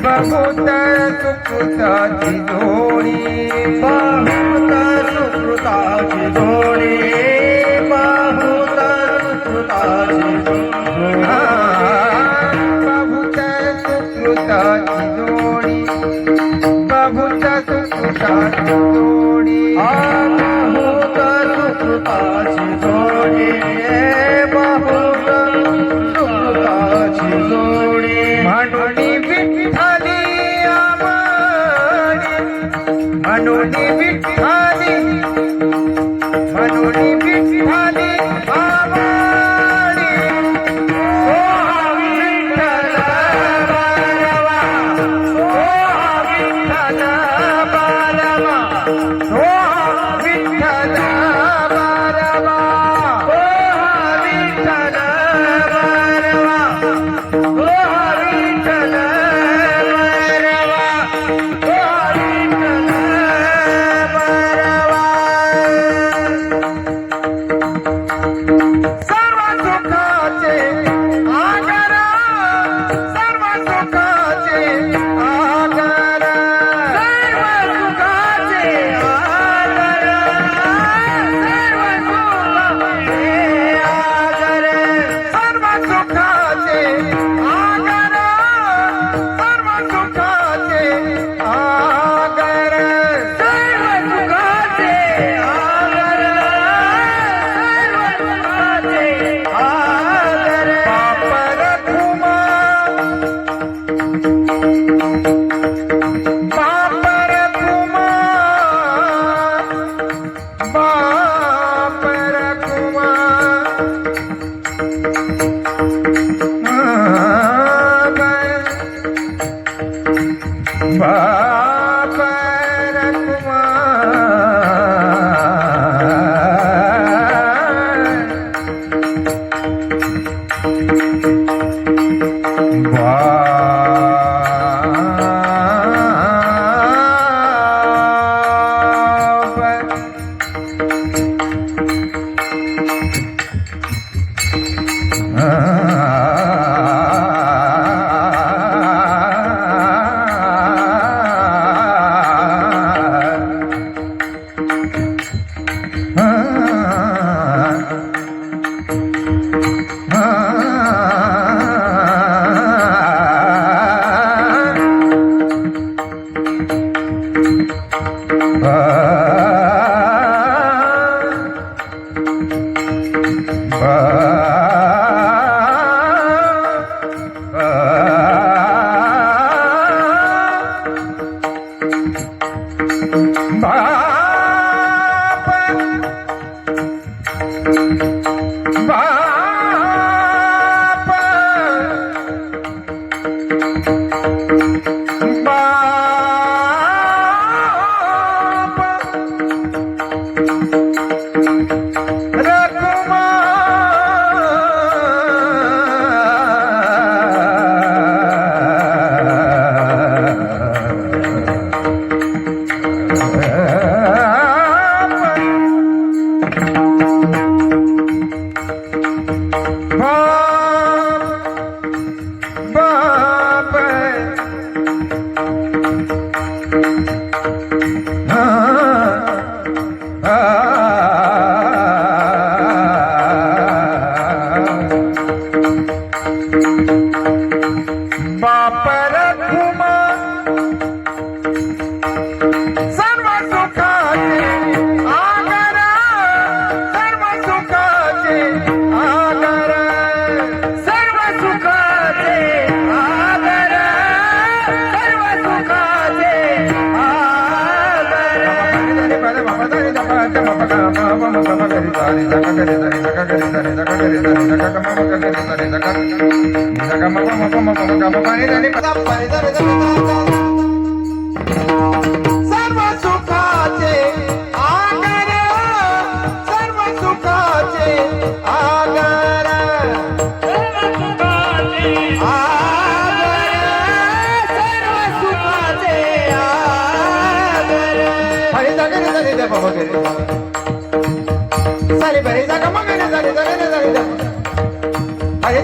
बहुत सुकृताची जोडी बहुत सुकृताची जोडी बहुत सुकृताची जोडी बहुत सुकृताची जोडी बहुत सुकृताची जोडी बहुत सुकृताची जोडी बहुत सुकृताची जोडी म्हणून मनोनी विठ्ठली मनोनी विठ्ठली आवाडी ओ विठ्ठल बालवा ओ विठ्ठल बालवा ओ विठ्ठल बालवा ओ विठ्ठल बालवा ओ विठ्ठल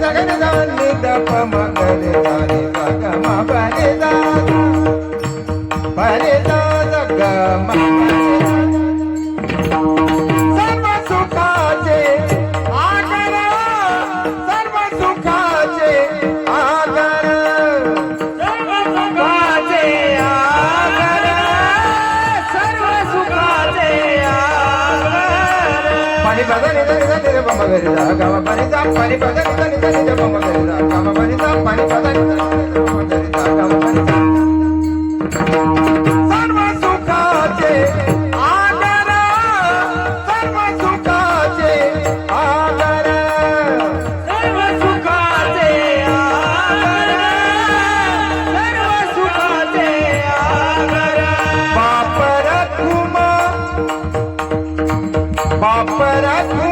सा ग रे सा नि द प म ग रे सा नि सा ग म प रे सा प रे सा सा ग म प रे सा सर्व सुखाचे आगर सर्व सुखाचे आगर सर्व सुखाचे आगर सर्व सुखाचे आगर पाणी बदल रे रे बम रे सा गा म पाणी सा पाणी बदल रे बम रे सा गा म पाणी सा पाणी बदल रे बम रे सा गा म पाणी सा सर्व सुखाचे आगर सर्व सुखाचे आगर सर्व सुखाचे आगर सर्व सुखाचे आगर बाप रखुम